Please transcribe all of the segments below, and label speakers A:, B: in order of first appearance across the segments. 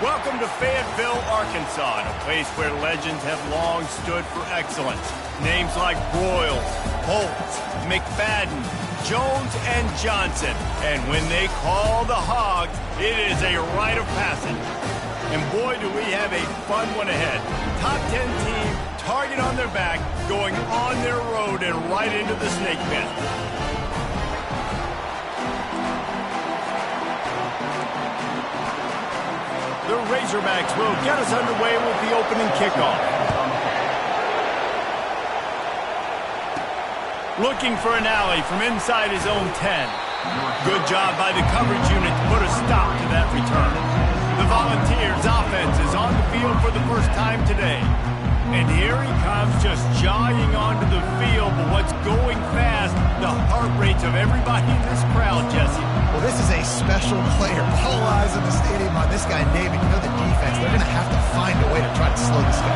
A: Welcome to Fayetteville, Arkansas, a place where legends have long stood for excellence. Names like Broyles, Holtz, McFadden, Jones, and Johnson. And when they call the Hogs, it is a rite of passage. And boy, do we have a fun one ahead. Top 10 team, target on their back, going on their road and right into the snake pit. The Razorbacks will get us underway with the opening kickoff. Looking for an alley from inside his own 10. Good job by the coverage unit to put a stop to that return. The Volunteers' offense is on the field for the first time today. And here he comes, just jogging onto the field, but what's going fast, the heart rates of everybody in this crowd, Jesse.
B: Well, this is a special player. All eyes in the stadium on this guy, David. You know the defense, they're going to have to find a way to try to slow this guy.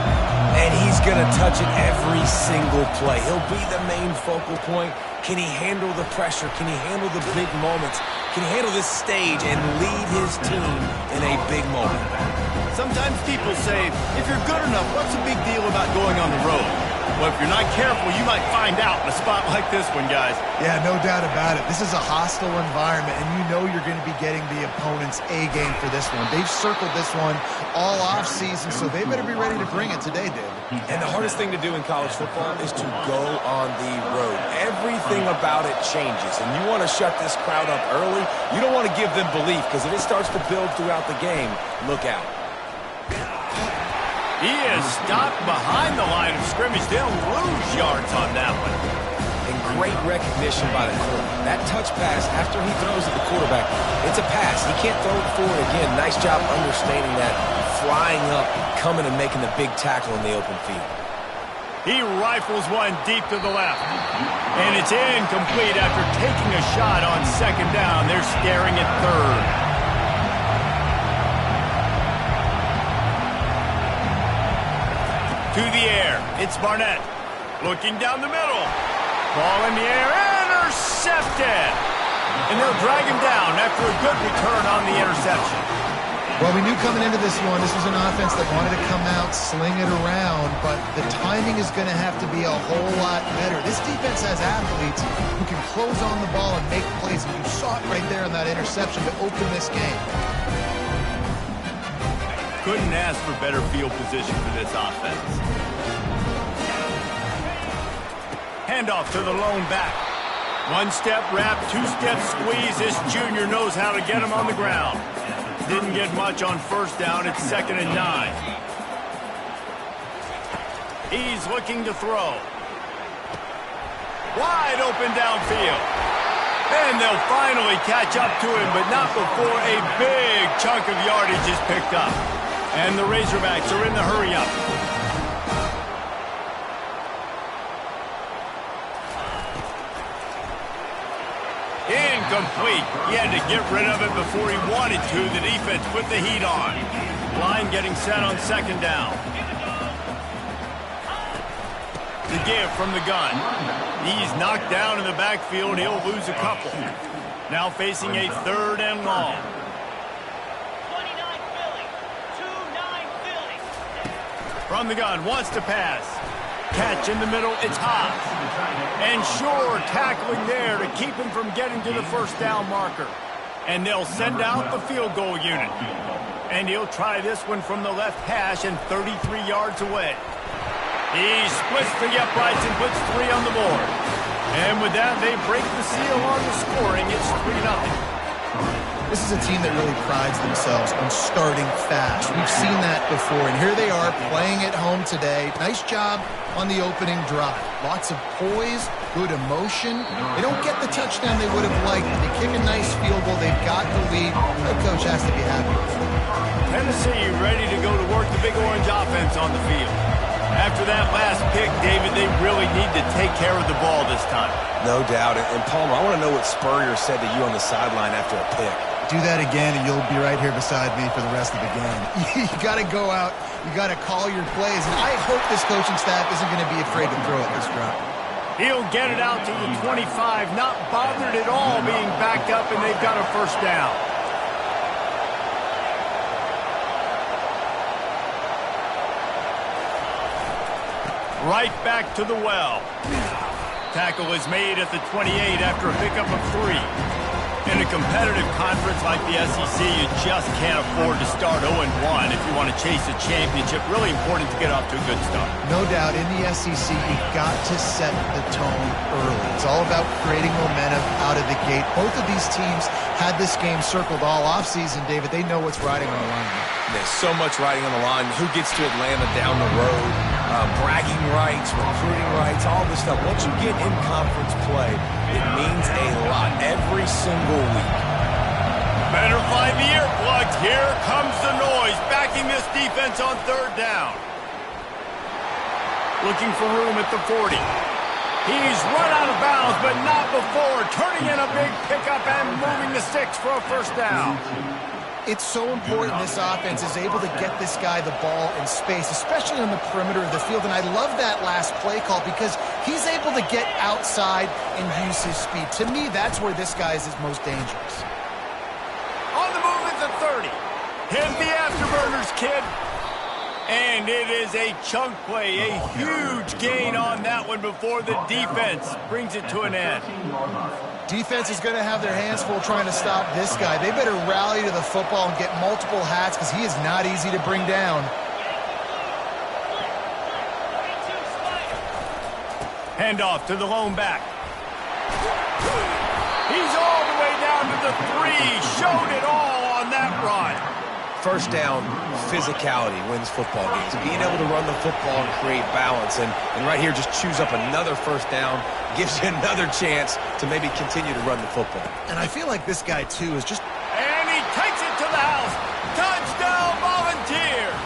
C: And he's going to touch it every single play. He'll be the main focal point. Can he handle the pressure? Can he handle the big moments? Can he handle this stage and lead his team in a big moment?
A: Sometimes people say, if you're good enough, what's the big deal about going on the road? Well, if you're not careful, you might find out in a spot like this one, guys.
B: Yeah, no doubt about it. This is a hostile environment, and you know you're going to be getting the opponent's A-game for this one. They've circled this one all off-season, so they better be ready to bring it today, David.
C: And the hardest thing to do in college football is to go on the road. Everything about it changes, and you want to shut this crowd up early. You don't want to give them belief, because if it starts to build throughout the game, look out.
A: He is stopped behind the line of scrimmage. They'll lose yards on that one.
C: And great recognition by the quarterback. That touch pass after he throws at the quarterback, it's a pass. He can't throw it forward again. Nice job understanding that, flying up, coming and making the big tackle in the open field.
A: He rifles one deep to the left. And it's incomplete after taking a shot on second down. They're staring at third. To the air, it's Barnett. Looking down the middle. Ball in the air, intercepted. And they'll drag him down after a good return on the interception.
B: Well, we knew coming into this one, this was an offense that wanted to come out, sling it around, but the timing is going to have to be a whole lot better. This defense has athletes who can close on the ball and make plays, and you saw it right there in that interception to open this game.
A: Couldn't ask for better field position for this offense. Handoff to the lone back. One-step wrap, two-step squeeze. This junior knows how to get him on the ground. Didn't get much on first down. It's 2nd and 9. He's looking to throw. Wide open downfield. And they'll finally catch up to him, but not before a big chunk of yardage is picked up. And the Razorbacks are in the hurry-up. Incomplete. He had to get rid of it before he wanted to. The defense put the heat on. Line getting set on second down. The give from the gun. He's knocked down in the backfield. He'll lose a couple. Now facing a 3rd and long. From the gun, wants to pass. Catch in the middle, it's Haas. And sure, tackling there to keep him from getting to the first down marker. And they'll send out the field goal unit. And he'll try this one from the left hash and 33 yards away. He splits the uprights and puts 3 on the board. And with that, they break the seal on the scoring. It's 3-0.
B: This is a team that really prides themselves on starting fast. We've seen that before, and here they are playing at home today. Nice job on the opening drive. Lots of poise, good emotion. They don't get the touchdown they would have liked. They kick a nice field goal. They've got the lead. The coach has to be happy with it.
A: Tennessee ready to go to work the Big Orange offense on the field. After that last pick, David, they really need to take care of the ball this time.
C: No doubt. And Palmer, I want to know what Spurrier said to you on the sideline after a pick.
B: Do that again, and you'll be right here beside me for the rest of the game. You got to go out. You got to call your plays. And I hope this coaching staff isn't going to be afraid to throw at this drive.
A: He'll get it out to the 25, not bothered at all being backed up, and they've got a first down. Right back to the well. Tackle is made at the 28 after a pickup of 3. In a competitive conference like the SEC, you just can't afford to start 0-1 if you want to chase a championship. Really important to get off to a good start.
B: No doubt, in the SEC, you've got to set the tone early. It's all about creating momentum out of the gate. Both of these teams had this game circled all offseason, David. They know what's riding on the line.
C: There's so much riding on the line. Who gets to Atlanta down the road? Bragging rights, recruiting rights, all this stuff. Once you get in conference play, it means a lot every single week.
A: Better find the earplugs. Here comes the noise, backing this defense on 3rd down. Looking for room at the 40. He's run out of bounds, but not before turning in a big pickup and moving the sticks for a 1st down.
B: It's so important this offense is able to get this guy the ball in space, especially on the perimeter of the field. And I love that last play call because he's able to get outside and use his speed. To me, that's where this guy is his most dangerous.
A: On the move at the 30. Hit the afterburners, kid. And it is a chunk play, a huge gain on that one before the defense brings it to an end.
B: Defense is going to have their hands full trying to stop this guy. They better rally to the football and get multiple hats because he is not easy to bring down.
A: Handoff to the lone back. He's all the way down to the 3. Showed it all on that run.
C: 1st down, physicality wins football games. Being able to run the football and create balance. And right here, just choose up another 1st down. Gives you another chance to maybe continue to run the football.
B: And I feel like this guy, too, is just...
A: And he takes it to the house. Touchdown, Volunteers!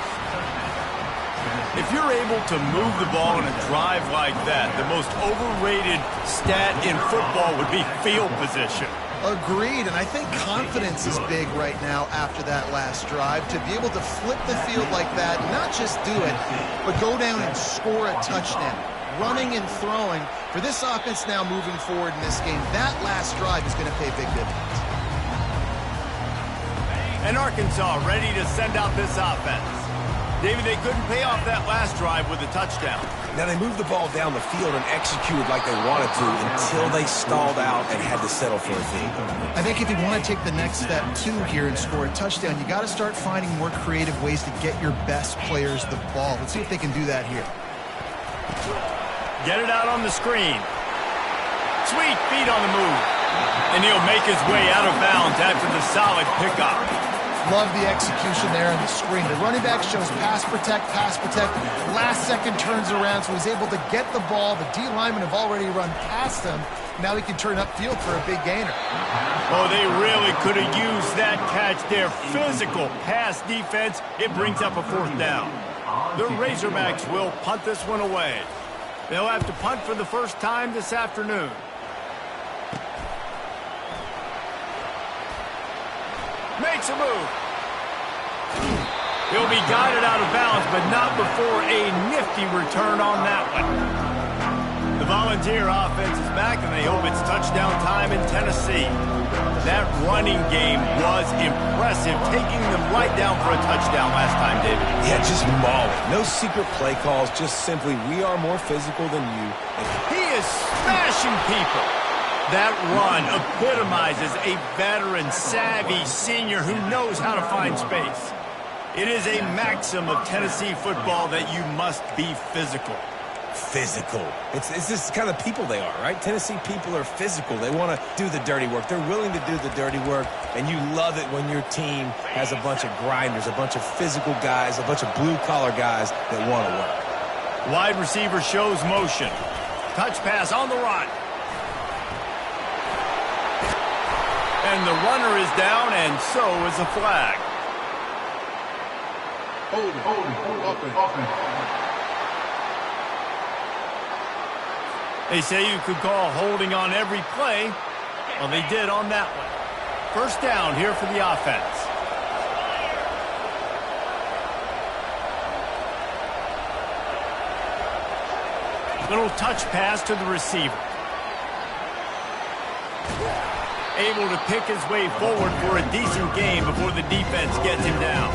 A: If you're able to move the ball in a drive like that, the most overrated stat in football would be field position.
B: Agreed, and I think confidence is big right now after that last drive. To be able to flip the field like that, not just do it, but go down and score a touchdown. Running and throwing, for this offense now moving forward in this game, that last drive is going to pay big dividends.
A: And Arkansas ready to send out this offense. David, they couldn't pay off that last drive with a touchdown.
C: Now, they moved the ball down the field and executed like they wanted to until they stalled out and had to settle for a field goal.
B: I think if you want to take the next step, too, here and score a touchdown, you got to start finding more creative ways to get your best players the ball. Let's see if they can do that here.
A: Get it out on the screen. Sweet feet on the move. And he'll make his way out of bounds after the solid pickup.
B: Love the execution there on the screen. The running back shows pass protect. Last second turns around, so he's able to get the ball. The D linemen have already run past him. Now he can turn upfield for a big gainer.
A: Oh, they really could have used that catch there. Physical pass defense. It brings up a 4th down. The Razorbacks will punt this one away. They'll have to punt for the 1st time this afternoon. Makes a move. He'll be guided out of bounds, but not before a nifty return on that one. The Volunteer offense is back, and they hope it's touchdown time in Tennessee. That running game was impressive, taking them right down for a touchdown last time, David.
C: Yeah, just mauling. No secret play calls, just simply, we are more physical than you.
A: He is smashing people. That run epitomizes a veteran, savvy senior who knows how to find space. It is a maxim of Tennessee football that you must be physical.
C: Physical. It's this kind of people they are, right? Tennessee people are physical. They want to do the dirty work. They're willing to do the dirty work, and you love it when your team has a bunch of grinders, a bunch of physical guys, a bunch of blue-collar guys that want to work.
A: Wide receiver shows motion. Touch pass on the run. And the runner is down, and so is a flag.
D: Hold it.
A: They say you could call holding on every play. Well, they did on that one. 1st down here for the offense. Little touch pass to the receiver. Able to pick his way forward for a decent game before the defense gets him down.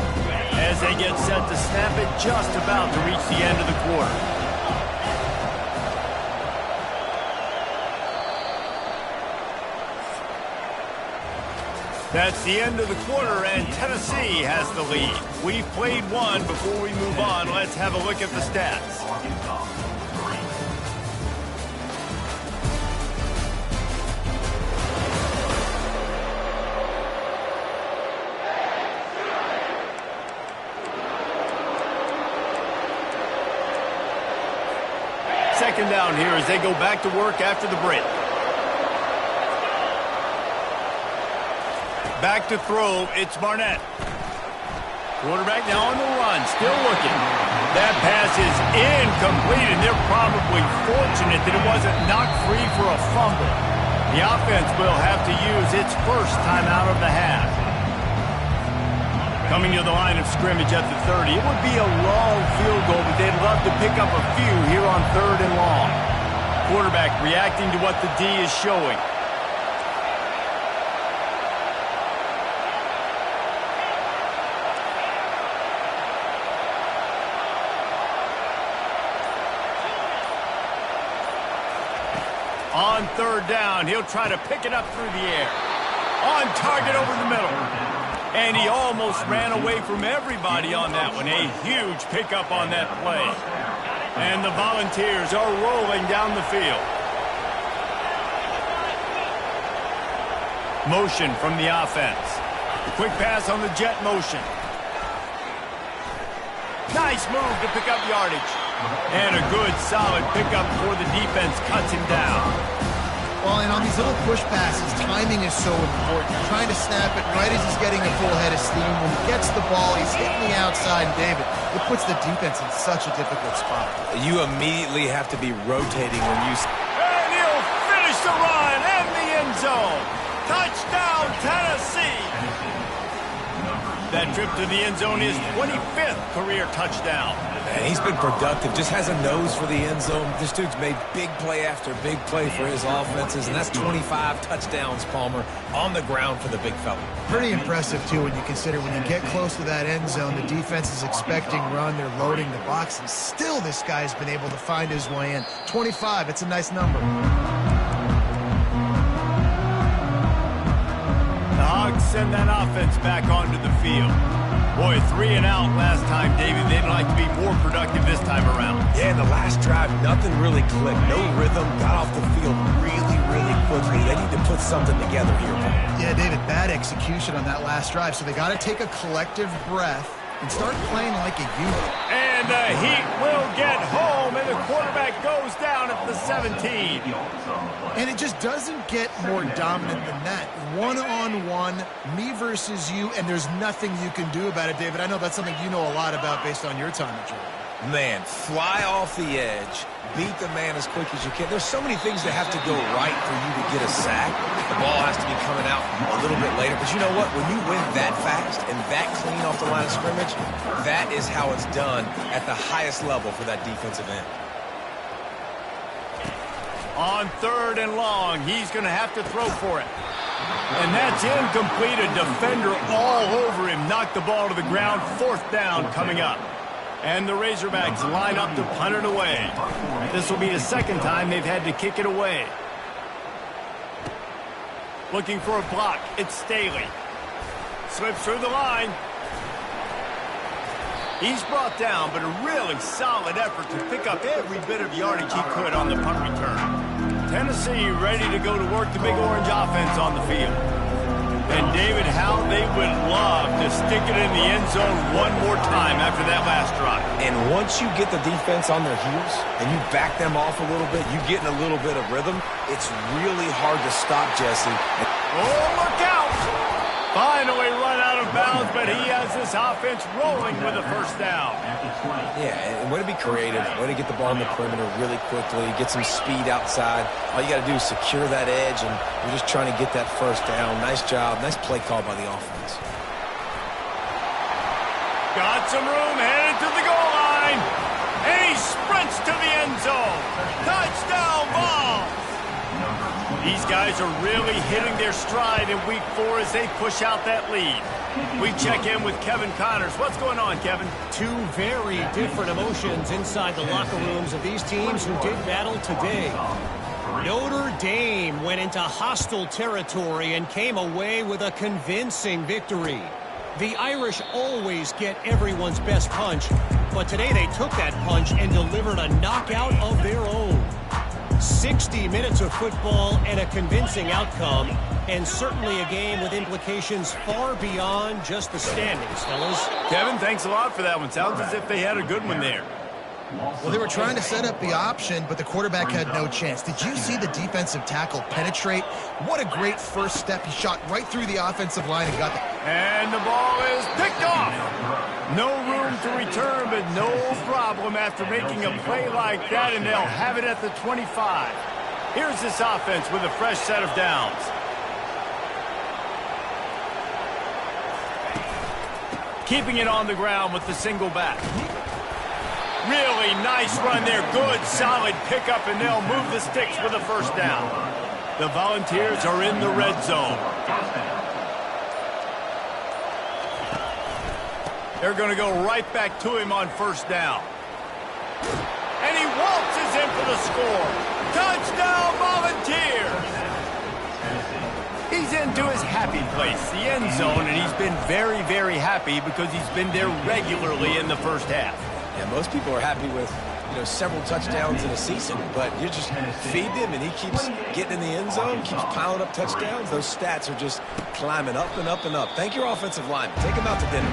A: As they get set to snap it, just about to reach the end of the quarter. That's the end of the quarter, and Tennessee has the lead. We've played one. Before we move on, let's have a look at the stats. Second down here as they go back to work after the break. Back to throw, it's Barnett. Quarterback now on the run, still looking. That pass is incomplete, and they're probably fortunate that it wasn't knocked free for a fumble. The offense will have to use its first timeout of the half. Coming to the line of scrimmage at the 30. It would be a long field goal, but they'd love to pick up a few here on 3rd and long. Quarterback reacting to what the D is showing. On 3rd down, he'll try to pick it up through the air. On target over the middle. And he almost ran away from everybody on that one. A huge pickup on that play. And the Volunteers are rolling down the field. Motion from the offense. Quick pass on the jet motion. Nice move to pick up yardage. And a good, solid pickup before the defense cuts him down.
B: Well, and on these little push passes, timing is so important. Trying to snap it right as he's getting a full head of steam. When he gets the ball, he's hitting the outside. David, it puts the defense in such a difficult spot.
C: You immediately have to be rotating when you...
A: And he'll finish the run in the end zone. Touchdown, Tennessee. That trip to the end zone is 25th career touchdown.
C: And he's been productive, just has a nose for the end zone. This dude's made big play after big play for his offenses, and that's 25 touchdowns, Palmer, on the ground for the big fella.
B: Pretty impressive, too, when you consider when you get close to that end zone, the defense is expecting run, they're loading the box, and still this guy's been able to find his way in. 25, it's a nice number.
A: The Hogs send that offense back onto the field. Boy, 3 and out last time, David. They'd like to be more productive this time around.
C: Yeah, in the last drive, nothing really clicked. No rhythm, got off the field really, really quickly. They need to put something together here.
B: Yeah, David, bad execution on that last drive, so they got to take a collective breath and start playing like a unit.
A: And the Heat will get home, and the quarterback goes down at the 17.
B: And it just doesn't get more dominant than that. One-on-one, me versus you, and there's nothing you can do about it, David. I know that's something you know a lot about based on your time at Jordan.
C: Man, fly off the edge, beat the man as quick as you can. There's so many things that have to go right for you to get a sack. The ball has to be coming out a little bit later. But you know what? When you win that fast and that clean off the line of scrimmage, that is how it's done at the highest level for that defensive end.
A: On 3rd and long, he's going to have to throw for it. And that's incomplete. A defender all over him. Knocked the ball to the ground. 4th down coming up. And the Razorbacks line up to punt it away. This will be the 2nd time they've had to kick it away. Looking for a block. It's Staley. Slips through the line. He's brought down, but a really solid effort to pick up every bit of yardage he could on the punt return. Tennessee ready to go to work the Big Orange offense on the field. And, David, how they would love to stick it in the end zone one more time after that last drive.
C: And once you get the defense on their heels and you back them off a little bit, you get in a little bit of rhythm, it's really hard to stop, Jesse.
A: Oh, look out! Finally run out of bounds, but he has this offense rolling with a 1st down.
C: Yeah, and way to be creative, way to get the ball in the perimeter really quickly, get some speed outside. All you got to do is secure that edge, and you're just trying to get that 1st down. Nice job, nice play call by the offense.
A: Got some room, headed to the goal line, and he sprints to the end zone. Touchdown ball! These guys are really hitting their stride in Week 4 as they push out that lead. We check in with Kevin Connors. What's going on, Kevin?
E: 2 very different emotions inside the locker rooms of these teams who did battle today. Notre Dame went into hostile territory and came away with a convincing victory. The Irish always get everyone's best punch, but today they took that punch and delivered a knockout of their own. 60 minutes of football and a convincing outcome, and certainly a game with implications far beyond just the standings, fellas.
A: Kevin, thanks a lot for that one. Sounds as if they had a good one there.
B: Well, they were trying to set up the option, but the quarterback had no chance. Did you see the defensive tackle penetrate? What a great first step. He shot right through the offensive line and got the...
A: And the ball is picked off. No room to return, but no problem after making a play like that, and they'll have it at the 25. Here's this offense with a fresh set of downs. Keeping it on the ground with the single back. Really nice run there. Good, solid pickup, and they'll move the sticks with a first down. The Volunteers are in the red zone. They're going to go right back to him on first down. And he waltzes in for the score. Touchdown, Volunteers! He's into his happy place, the end zone, and he's been very, very happy because he's been there regularly in the first half.
C: Yeah, most people are happy with, several touchdowns in a season, but you just feed him and he keeps getting in the end zone, keeps piling up touchdowns. Those stats are just climbing up and up and up. Thank your offensive lineman. Take him out to dinner.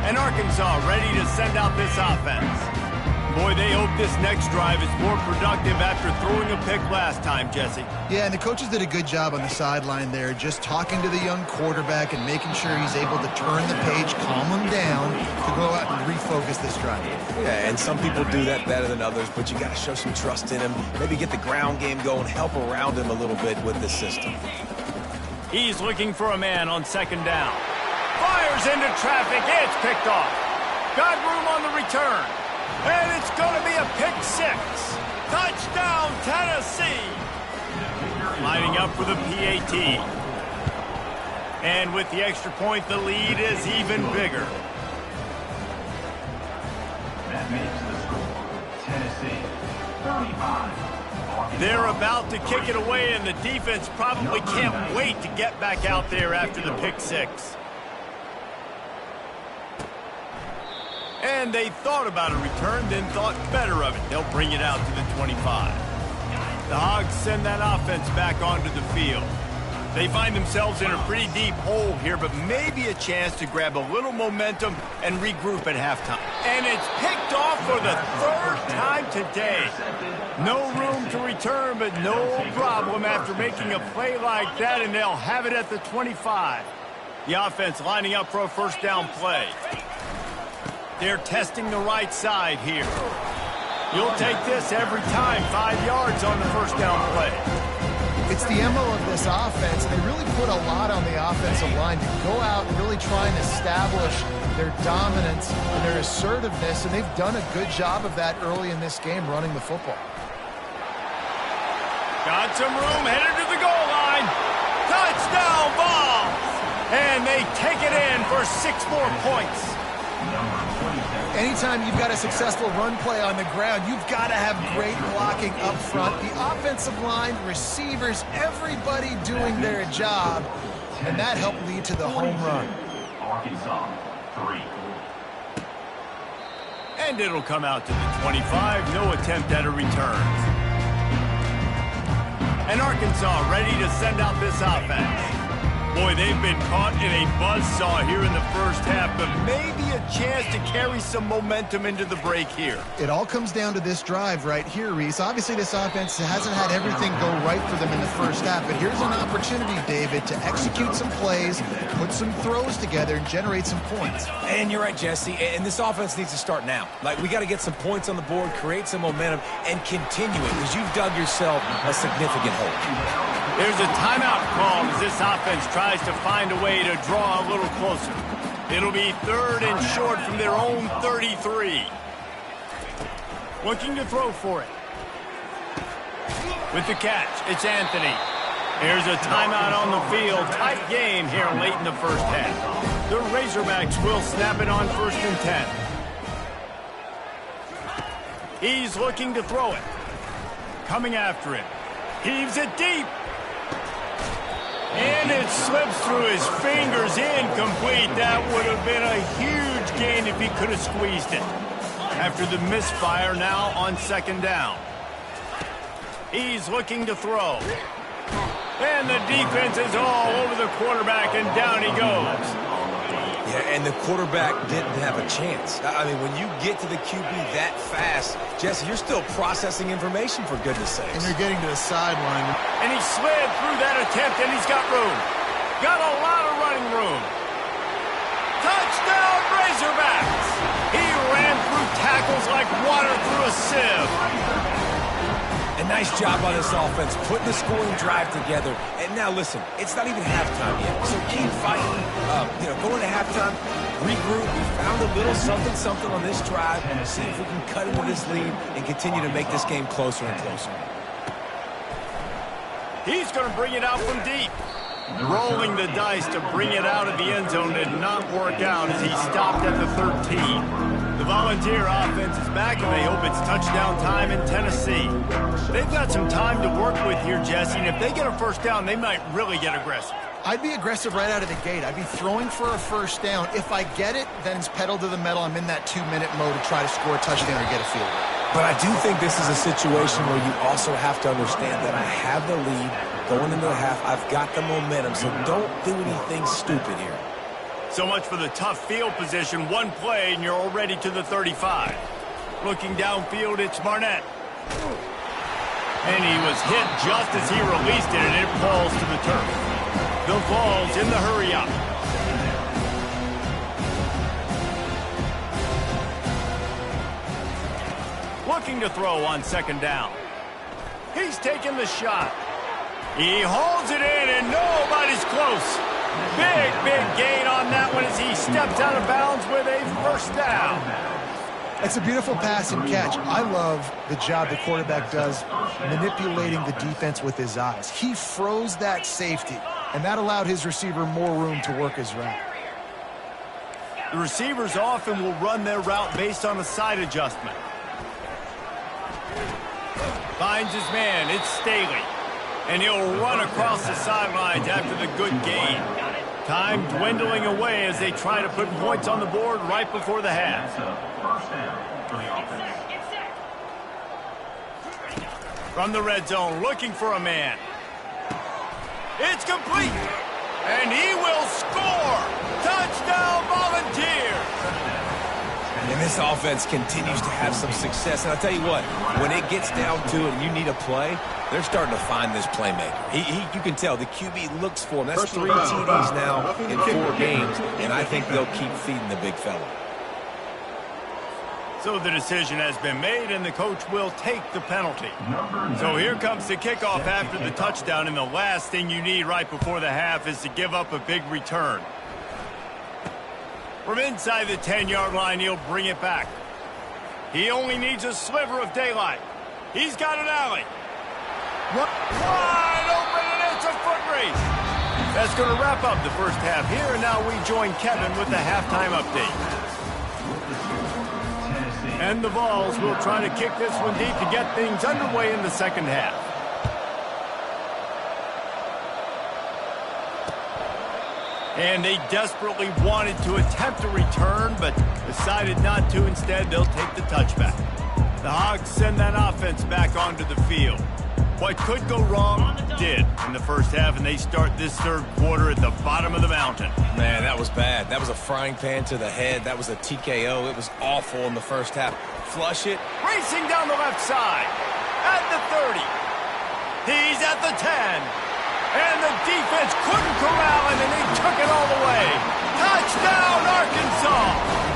A: And Arkansas ready to send out this offense. Boy, they hope this next drive is more productive after throwing a pick last time, Jesse.
B: Yeah, and the coaches did a good job on the sideline there, just talking to the young quarterback and making sure he's able to turn the page, calm him down, to go out and refocus this drive.
C: Yeah, and some people do that better than others, but you got to show some trust in him. Maybe get the ground game going, help around him a little bit with this system.
A: He's looking for a man on second down. Fires into traffic. It's picked off. Got room on the return. And it's going to be a pick six. Touchdown, Tennessee. Lining up for the PAT. And with the extra point, the lead is even bigger.
D: That makes the score Tennessee 35.
A: They're about to kick it away, and the defense probably can't wait to get back out there after the pick six. And they thought about a return, then thought better of it. They'll bring it out to the 25. The Hogs send that offense back onto the field. They find themselves in a pretty deep hole here, but maybe a chance to grab a little momentum and regroup at halftime. And it's picked off for the third time today. No room to return, but no problem after making a play like that, and they'll have it at the 25. The offense lining up for a first down play. They're testing the right side here. You'll take this every time. 5 yards on the first down play.
B: It's the MO of this offense, and they really put a lot on the offensive line to go out and really try and establish their dominance and their assertiveness, and they've done a good job of that early in this game running the football.
A: Got some room, headed to the goal line. Touchdown, Vols! And they take it in for 6 more points.
B: Anytime you've got a successful run play on the ground, you've got to have great blocking up front. The offensive line, receivers, everybody doing their job, and that helped lead to the home run.
D: Arkansas 3.
A: And it'll come out to the 25. No attempt at a return. And Arkansas ready to send out this offense. Boy, they've been caught in a buzzsaw here in the first half, but maybe a chance to carry some momentum into the break here.
B: It all comes down to this drive right here, Reese. Obviously, this offense hasn't had everything go right for them in the first half, but here's an opportunity, David, to execute some plays, put some throws together, and generate some points.
C: And you're right, Jesse, and this offense needs to start now. Like, we got to get some points on the board, create some momentum, and continue it, because you've dug yourself a significant hole.
A: There's a timeout call as this offense tries to find a way to draw a little closer. It'll be 3rd and short from their own 33. Looking to throw for it. With the catch, it's Anthony. Here's a timeout on the field. Tight game here late in the first half. The Razorbacks will snap it on 1st and 10. He's looking to throw it. Coming after it. Heaves it deep. And it slips through his fingers, incomplete. That would have been a huge gain if he could have squeezed it. After the misfire, now on second down. He's looking to throw. And the defense is all over the quarterback, and down he goes.
C: Yeah, and the quarterback didn't have a chance. I mean, when you get to the QB that fast, Jesse, you're still processing information, for goodness sakes.
B: And you're getting to the sideline.
A: And he slid through that attempt, and he's got room. Got a lot of running room. Touchdown, Razorbacks! He ran through tackles like water through a sieve.
C: A nice job by this offense, putting the scoring drive together. And now, listen, it's not even halftime yet, so keep fighting. Going to halftime, regroup. We found a little something on this drive. See if we can cut into this lead and continue to make this game closer and closer.
A: He's going to bring it out from deep. Rolling the dice to bring it out of the end zone did not work out as he stopped at the 13. The Volunteer offense is back, and they hope it's touchdown time in Tennessee. They've got some time to work with here, Jesse, and if they get a first down, they might really get aggressive.
B: I'd be aggressive right out of the gate. I'd be throwing for a first down. If I get it, then it's pedal to the metal. I'm in that 2-minute mode to try to score a touchdown or get a field goal.
C: But I do think this is a situation where you also have to understand that I have the lead going into the half. I've got the momentum, so don't do anything stupid here.
A: So much for the tough field position. One play, and you're already to the 35. Looking downfield, it's Barnett. And he was hit just as he released it, and it falls to the turf. The Vols in the hurry-up. Looking to throw on second down. He's taking the shot. He holds it in, and nobody's close. Big gain on that one as he steps out of bounds with a first down.
B: It's a beautiful pass and catch. I love the job the quarterback does manipulating the defense with his eyes. He froze that safety, and that allowed his receiver more room to work his route.
A: The receivers often will run their route based on a side adjustment. Finds his man, it's Staley. And he'll run across the sidelines after the good gain. Time dwindling away as they try to put points on the board right before the half. From the red zone, looking for a man. It's complete. And he will score. Touchdown, Volunteers.
C: And this offense continues to have some success. And I'll tell you what, when it gets down to it and you need a play, they're starting to find this playmaker. You can tell the QB looks for him. That's 3 TDs now in 4 games, and I think they'll keep feeding the big fella.
A: So the decision has been made, and the coach will take the penalty. So here comes the kickoff after the touchdown, and the last thing you need right before the half is to give up a big return. From inside the 10-yard line, he'll bring it back. He only needs a sliver of daylight. He's got an alley. Wide open, and it's a foot race. That's going to wrap up the first half here, and now we join Kevin with the halftime update. And the Vols will try to kick this one deep to get things underway in the second half. And they desperately wanted to attempt a return, but decided not to. Instead, they'll take the touchback. The Hogs send that offense back onto the field. What could go wrong did in the first half, and they start this third quarter at the bottom of the mountain.
C: Man, that was bad. That was a frying pan to the head. That was a TKO. It was awful in the first half. Flush it.
A: Racing down the left side. At the 30. He's at the 10. And the defense couldn't corral him, and they took it all the way. Touchdown, Arkansas!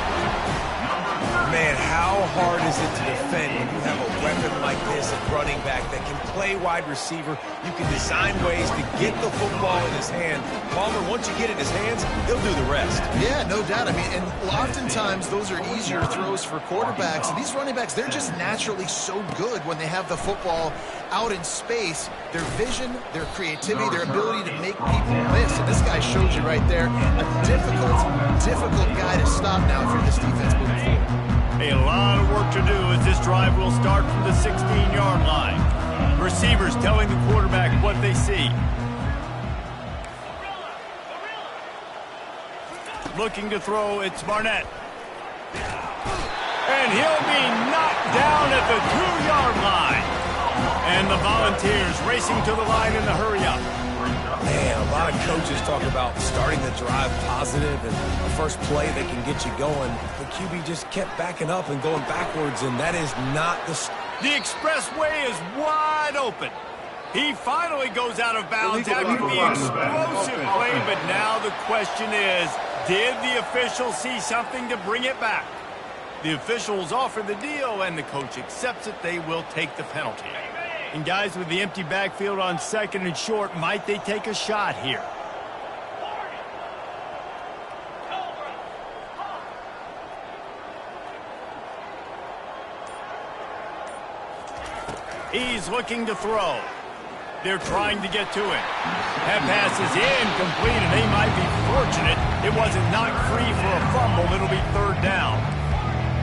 C: Man, how hard is it to defend when you have a weapon like this at running back that can play wide receiver? You can design ways to get the football in his hand. Palmer, once you get it in his hands, he'll do the rest.
B: Yeah, no doubt. I mean, and oftentimes those are easier throws for quarterbacks. And these running backs, they're just naturally so good when they have the football out in space. Their vision, their creativity, their ability to make people miss. And this guy shows you right there a difficult guy to stop now for this defense moving forward.
A: A lot of work to do as this drive will start from the 16-yard line. Receivers telling the quarterback what they see. Looking to throw, it's Barnett. And he'll be knocked down at the 2-yard line. And the Volunteers racing to the line in the hurry-up.
C: Man, a lot of coaches talk about starting the drive positive and the first play that can get you going. The QB just kept backing up and going backwards, and that is not the...
A: The expressway is wide open. He finally goes out of bounds after the explosive play, but now the question is, did the official see something to bring it back? The officials offer the deal, and the coach accepts it. They will take the penalty. And guys, with the empty backfield on 2nd and short, might they take a shot here? He's looking to throw. They're trying to get to it. That pass is incomplete, and they might be fortunate it wasn't knocked free for a fumble. It'll be 3rd down.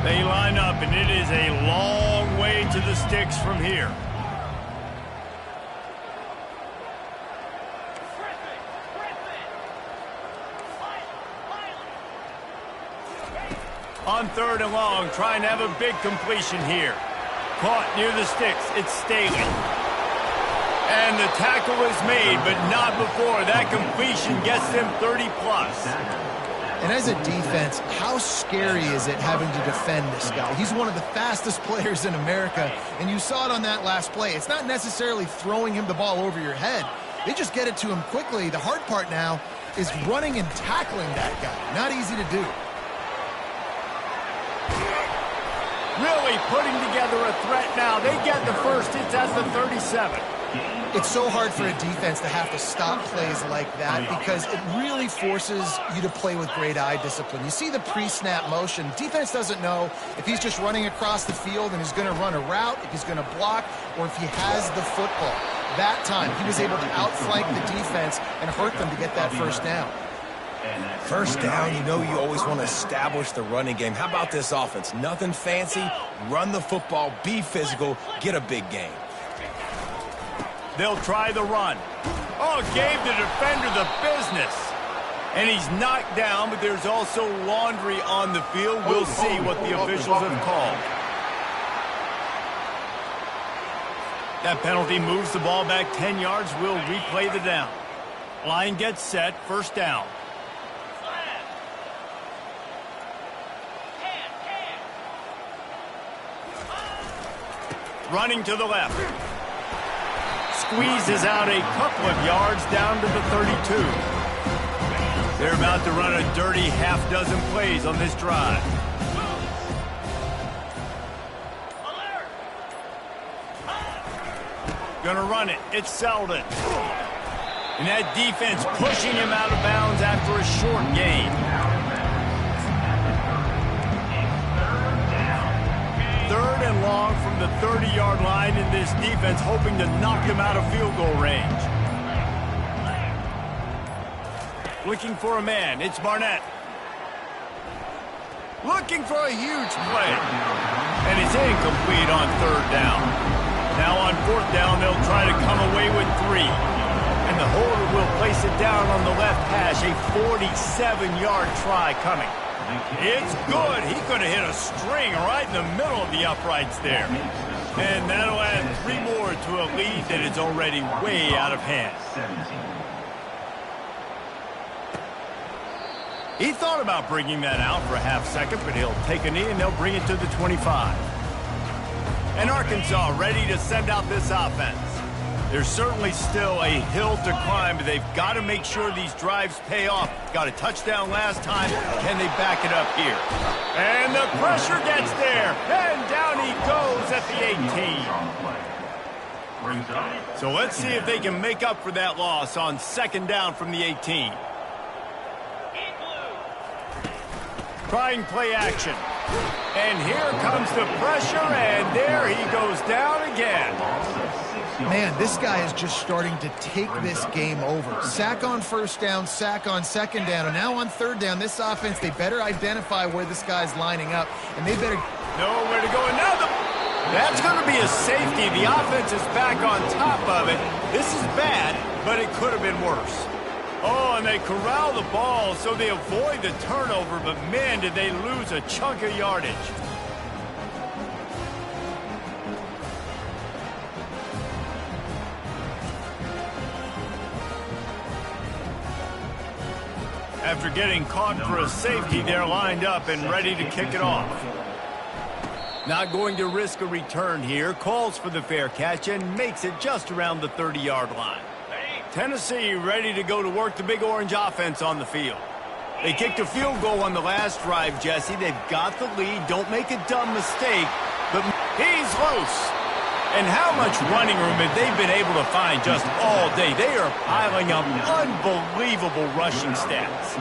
A: They line up, and it is a long way to the sticks from here. On 3rd and long, trying to have a big completion here. Caught near the sticks. It's Staley. And the tackle is made, but not before. That completion gets them 30-plus.
B: And as a defense, how scary is it having to defend this guy? He's one of the fastest players in America, and you saw it on that last play. It's not necessarily throwing him the ball over your head. They just get it to him quickly. The hard part now is running and tackling that guy. Not easy to do.
A: Really putting together a threat now. They get the first. It's at the 37.
B: It's so hard for a defense to have to stop plays like that because it really forces you to play with great eye discipline. You see the pre-snap motion. Defense doesn't know if he's just running across the field and he's going to run a route, if he's going to block, or if he has the football. That time, he was able to outflank the defense and hurt them to get that first down.
C: First down, you know you always want to establish the running game. How about this offense? Nothing fancy. Run the football, be physical, get a big gain.
A: They'll try the run. Oh, gave the defender the business. And he's knocked down, but there's also laundry on the field. We'll see what the officials have called. That penalty moves the ball back 10 yards. We'll replay the down. Line gets set, 1st down. Running to the left. Squeezes out a couple of yards down to the 32. They're about to run a dirty half-dozen plays on this drive. Gonna run it. It's Selden. And that defense pushing him out of bounds after a short gain. 3rd and long from the 30-yard line, in this defense hoping to knock him out of field goal range. Looking for a man. It's Barnett. Looking for a huge play. And it's incomplete on 3rd down. Now on 4th down, they'll try to come away with 3. And the holder will place it down on the left hash. A 47-yard try coming. It's good. He could have hit a string right in the middle of the uprights there. And that'll add 3 more to a lead that is already way out of hand. He thought about bringing that out for a half second, but he'll take a knee and they'll bring it to the 25. And Arkansas ready to send out this offense. There's certainly still a hill to climb, but they've got to make sure these drives pay off. Got a touchdown last time. Can they back it up here? And the pressure gets there. And down he goes at the 18. So let's see if they can make up for that loss on 2nd down from the 18. Trying play action. And here comes the pressure, and there he goes down again.
B: Man, this guy is just starting to take this game over. Sack on 1st down, sack on 2nd down, and now on 3rd down, this offense, they better identify where this guy's lining up, and they better
A: Nowhere to go. And now that's going to be a safety. The offense is back on top of it. This is bad, but it could have been worse. Oh, and they corral the ball so they avoid the turnover, but man, did they lose a chunk of yardage. After getting caught for a safety, they're lined up and ready to kick it off. Not going to risk a return here. Calls for the fair catch and makes it just around the 30-yard line. Tennessee ready to go to work the Big Orange offense on the field. They kicked a field goal on the last drive, Jesse. They've got the lead. Don't make a dumb mistake. But he's loose. And how much running room have they been able to find just all day? They are piling up unbelievable rushing stats.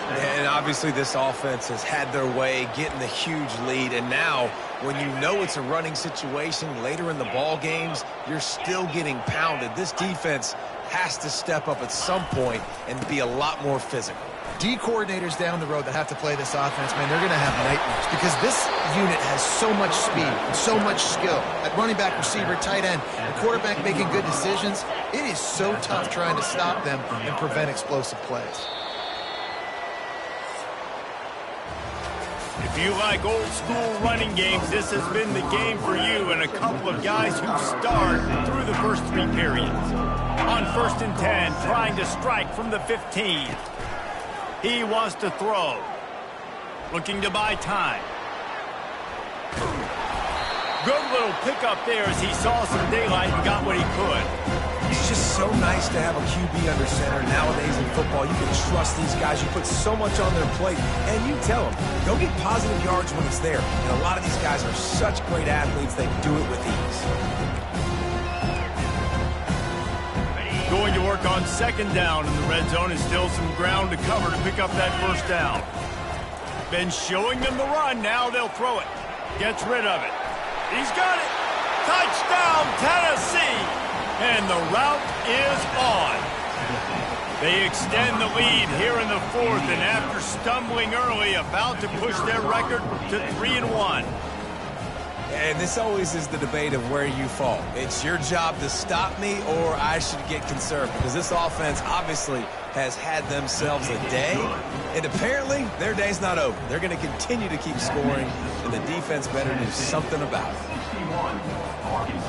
C: And obviously this offense has had their way, getting the huge lead. And now, when you know it's a running situation later in the ball games, you're still getting pounded. This defense has to step up at some point and be a lot more physical.
B: D coordinators down the road that have to play this offense, man, they're going to have nightmares because this unit has so much speed and so much skill at running back, receiver, tight end, and quarterback making good decisions. It is so tough trying to stop them and prevent explosive plays.
A: If you like old school running games, this has been the game for you and a couple of guys who start through the first 3 periods. On 1st and 10, trying to strike from the 15. He wants to throw. Looking to buy time. Good little pickup there as he saw some daylight and got what he could.
C: It's just so nice to have a QB under center. Nowadays in football, you can trust these guys. You put so much on their plate, and you tell them, go get positive yards when it's there. And a lot of these guys are such great athletes, they do it with ease.
A: Going to work on 2nd down in the red zone, and still some ground to cover to pick up that 1st down. Been showing them the run, now they'll throw it. Gets rid of it. He's got it. Touchdown, Tennessee. And the route is on. They extend the lead here in the 4th, and after stumbling early, about to push their record to 3-1.
C: And this always is the debate of where you fall. It's your job to stop me, or I should get concerned, because this offense obviously has had themselves a day, and apparently their day's not over. They're going to continue to keep scoring, and the defense better do something about it.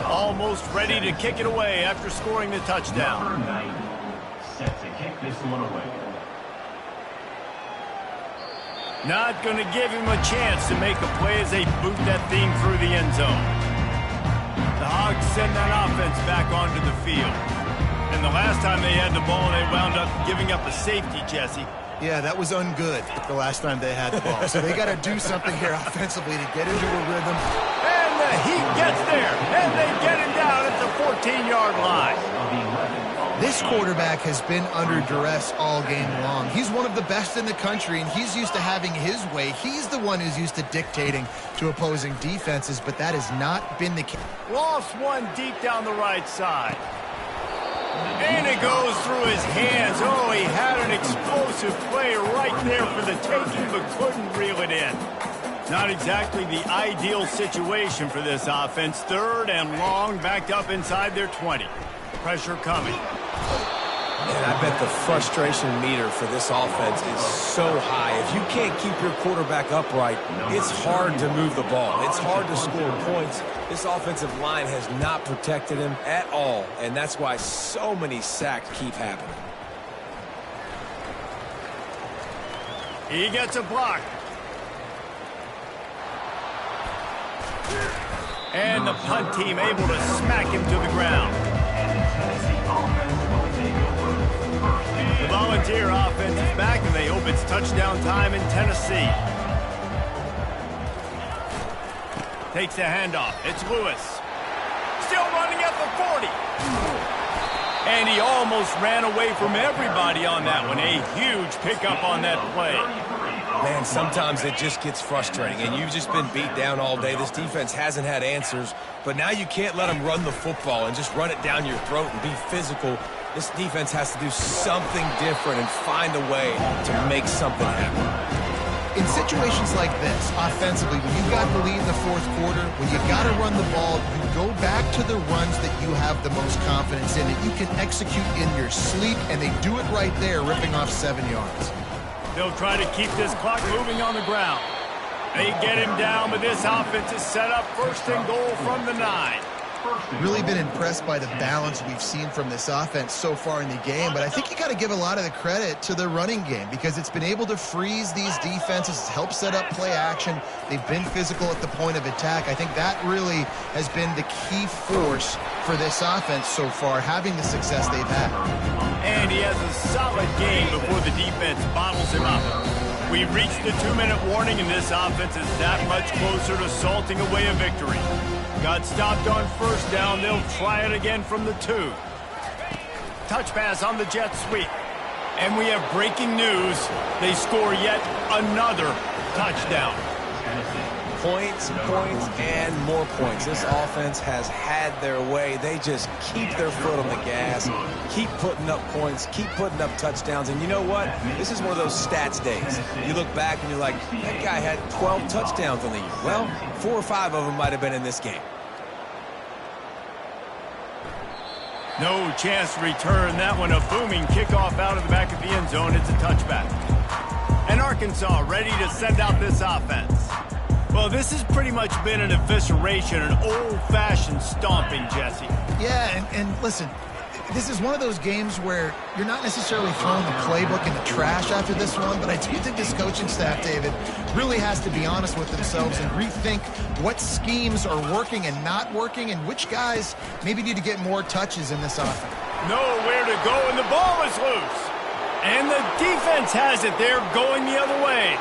A: Almost ready to kick it away after scoring the touchdown.
D: Set to kick this one away.
A: Not going to give him a chance to make a play as they boot that thing through the end zone. The Hogs send that offense back onto the field. And the last time they had the ball, they wound up giving up a safety, Jesse.
B: Yeah, that was ungood the last time they had the ball. So they got to do something here offensively to get into a rhythm.
A: And the Heat gets there, and they get him down at the 14-yard line.
B: This quarterback has been under duress all game long. He's one of the best in the country, and he's used to having his way. He's the one who's used to dictating to opposing defenses, but that has not been the case.
A: Lost one deep down the right side. And it goes through his hands. Oh, he had an explosive play right there for the taking, but couldn't reel it in. Not exactly the ideal situation for this offense. 3rd and long, backed up inside their 20. Pressure coming.
C: And I bet the frustration meter for this offense is so high. If you can't keep your quarterback upright, it's hard to move the ball. It's hard to score points. This offensive line has not protected him at all, and that's why so many sacks keep happening.
A: He gets a block. And the punt team able to smack him to the ground. The Volunteer offense is back, and they hope it's touchdown time in Tennessee. Takes the handoff. It's Lewis. Still running at the 40. And he almost ran away from everybody on that one. A huge pickup on that play.
C: Man, sometimes it just gets frustrating, and you've just been beat down all day. This defense hasn't had answers, but now you can't let them run the football and just run it down your throat and be physical. This defense has to do something different and find a way to make something happen.
B: In situations like this, offensively, when you've got the lead in the fourth quarter, when you got to run the ball, you go back to the runs that you have the most confidence in, that you can execute in your sleep, and they do it right there, ripping off 7 yards.
A: They'll try to keep this clock moving on the ground. They get him down, but this offense is set up first and goal from the 9.
B: Really been impressed by the balance we've seen from this offense so far in the game, but I think you got to give a lot of the credit to the running game because it's been able to freeze these defenses. It's helped set up play action. They've been physical at the point of attack. I think that really has been the key force for this offense so far, having the success they've had.
A: And he has a solid game before the defense bottles him up. We've reached the 2-minute warning, and this offense is that much closer to salting away a victory. Got stopped on first down. They'll try it again from the 2. Touch pass on the jet sweep. And we have breaking news. They score yet another touchdown.
C: Points, points, and more points. This offense has had their way. They just keep their foot on the gas, keep putting up points, keep putting up touchdowns. And you know what? This is one of those stats days. You look back and you're like, that guy had 12 touchdowns on the year. Well, 4 or 5 of them might have been in this game.
A: No chance to return that one. A booming kickoff out of the back of the end zone. It's a touchback. And Arkansas ready to send out this offense. Well, this has pretty much been an evisceration, an old-fashioned stomping, Jesse.
B: Yeah, and listen, this is one of those games where you're not necessarily throwing the playbook in the trash after this one, but I do think this coaching staff, David, really has to be honest with themselves and rethink what schemes are working and not working and which guys maybe need to get more touches in this offense.
A: Nowhere to go, and the ball is loose. And the defense has it. They're going the other way.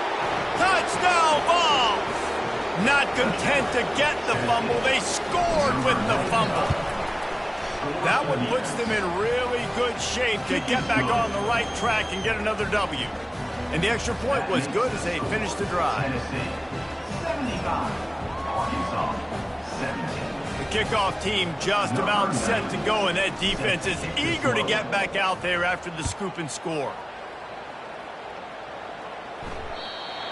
A: Touchdown ball! Not content to get the fumble, they scored with the fumble. That one puts them in really good shape to get back on the right track and get another W. And the extra point was good as they finished the drive. The kickoff team just about set to go, and that defense is eager to get back out there after the scoop and score.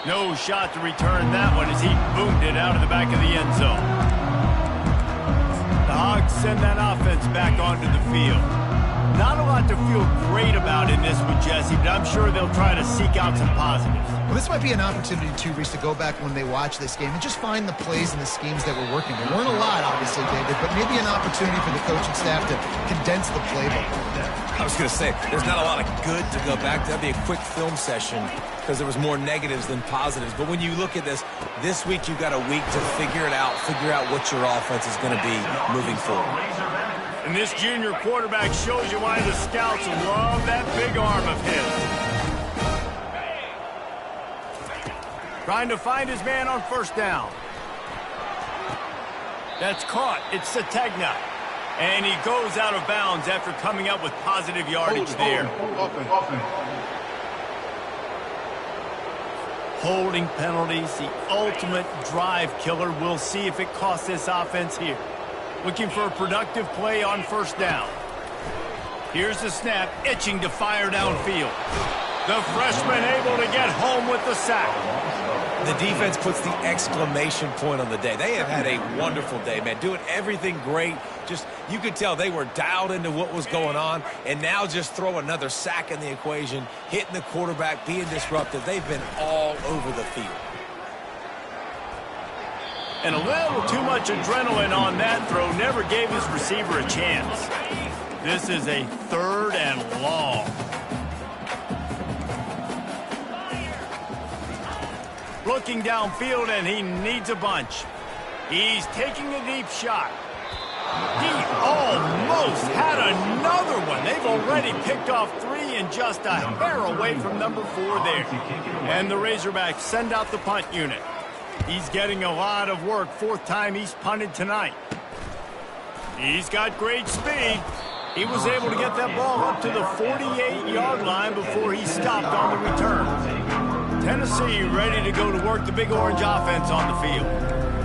A: No shot to return that one as he boomed it out of the back of the end zone. The Hogs send that offense back onto the field. Not a lot to feel great about in this one, Jesse, but I'm sure they'll try to seek out some positives.
B: Well, this might be an opportunity, too, Reese, to go back when they watch this game and just find the plays and the schemes that were working. There weren't a lot, obviously, David, but maybe an opportunity for the coaching staff to condense the playbook.
C: I was going to say, there's not a lot of good to go back to. That'd be a quick film session because there was more negatives than positives. But when you look at this week you've got a week to figure out what your offense is going to be moving forward.
A: And this junior quarterback shows you why the scouts love that big arm of his. Trying to find his man on first down. That's caught. It's Sategna. And he goes out of bounds after coming up with positive yardage there. Holding penalties, the ultimate drive killer. We'll see if it costs this offense here. Looking for a productive play on first down. Here's the snap, itching to fire downfield. The freshman able to get home with the sack.
C: The defense puts the exclamation point on the day. They have had a wonderful day, man. Doing everything great. Just, you could tell they were dialed into what was going on. And now just throw another sack in the equation, hitting the quarterback, being disruptive. They've been all over the field.
A: And a little too much adrenaline on that throw. Never gave his receiver a chance. This is a 3rd and long. Looking downfield, and he needs a bunch. He's taking a deep shot. He almost had another one. They've already picked off 3 and just a hair away from number 4 there. And the Razorbacks send out the punt unit. He's getting a lot of work. 4th time he's punted tonight. He's got great speed. He was able to get that ball up to the 48-yard line before he stopped on the return. Tennessee ready to go to work the Big Orange offense on the field.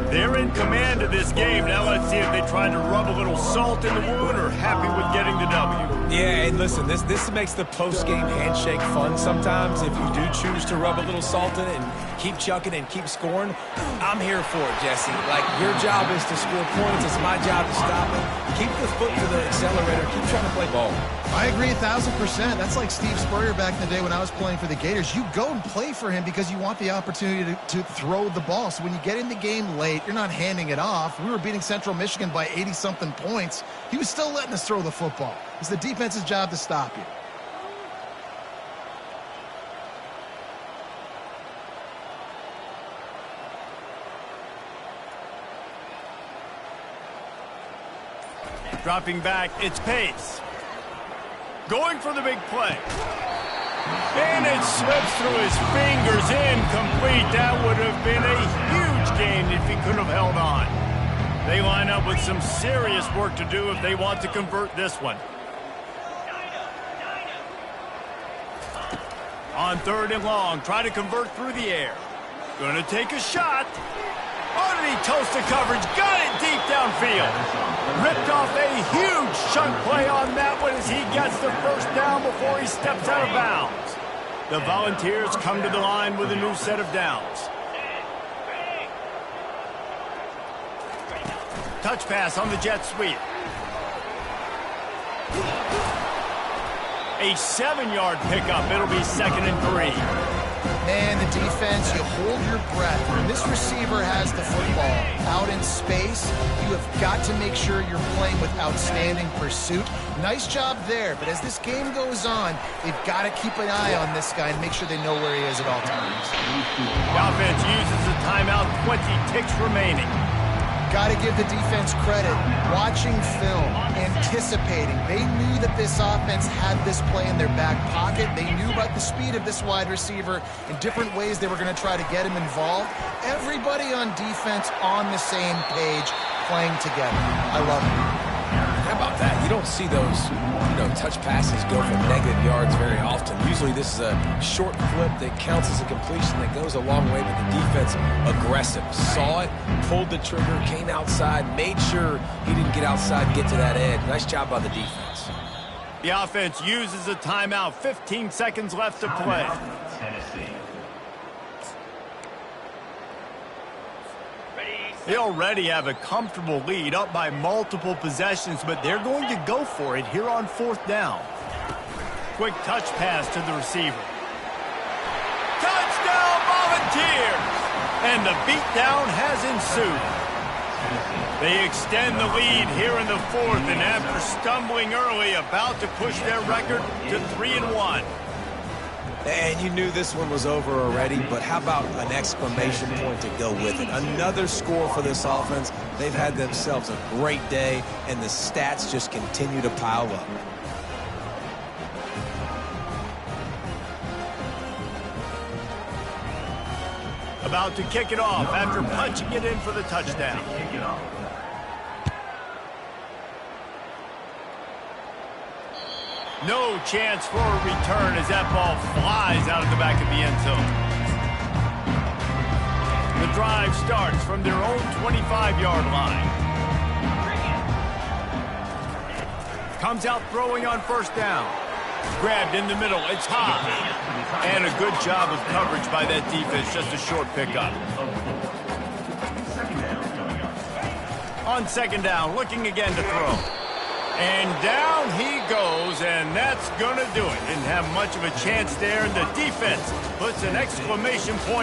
A: They're in command of this game. Now let's see if they try to rub a little salt in the wound or happy with getting the W.
C: Yeah, and listen, this makes the post-game handshake fun sometimes if you do choose to rub a little salt in it. And keep chucking and keep scoring, I'm here for it, Jesse. Like, your job is to score points. It's my job to stop it. Keep the foot to the accelerator. Keep trying to play ball.
B: I agree 1,000%. That's like Steve Spurrier back in the day when I was playing for the Gators. You go and play for him because you want the opportunity to throw the ball. So when you get in the game late, you're not handing it off. We were beating Central Michigan by 80-something points. He was still letting us throw the football. It's the defense's job to stop you.
A: Dropping back, it's Pace. Going for the big play. And it slips through his fingers, incomplete. That would have been a huge gain if he could have held on. They line up with some serious work to do if they want to convert this one. On 3rd and long, try to convert through the air. Gonna take a shot. Underneath toast to coverage, got it deep downfield. Ripped off a huge chunk play on that one as he gets the first down before he steps out of bounds. The Volunteers come to the line with a new set of downs. Touch pass on the jet sweep. A 7-yard pickup. It'll be 2nd and 3.
B: Man, the defense, you hold your breath. When this receiver has the football out in space, you have got to make sure you're playing with outstanding pursuit. Nice job there, but as this game goes on, they've got to keep an eye on this guy and make sure they know where he is at all times.
A: The offense uses a timeout, 20 ticks remaining.
B: Got to give the defense credit. Watching film, anticipating. They knew that this offense had this play in their back pocket. They knew about the speed of this wide receiver in different ways they were going to try to get him involved. Everybody on defense on the same page, playing together. I love it.
C: How about that? You don't see those, touch passes go for negative yards very often. Usually this is a short clip that counts as a completion that goes a long way, but the defense aggressive. Saw it, pulled the trigger, came outside, made sure he didn't get outside and get to that edge. Nice job by the defense.
A: The offense uses a timeout. 15 seconds left to play.
D: Tennessee.
A: They already have a comfortable lead, up by multiple possessions, but they're going to go for it here on 4th down. Quick touch pass to the receiver. Touchdown, Volunteers! And the beatdown has ensued. They extend the lead here in the 4th, and after stumbling early, about to push their record to 3-1.
C: And you knew this one was over already, but how about an exclamation point to go with it? Another score for this offense. They've had themselves a great day, and the stats just continue to pile up.
A: About to kick it off after punching it in for the touchdown.
D: Kick it off.
A: No chance for a return as that ball flies out of the back of the end zone. The drive starts from their own 25-yard line. Comes out throwing on 1st down. Grabbed in the middle. It's hot. And a good job of coverage by that defense. Just a short pickup. On 2nd down, looking again to throw. And down he goes, and that's going to do it. Didn't have much of a chance there, and the defense puts an exclamation point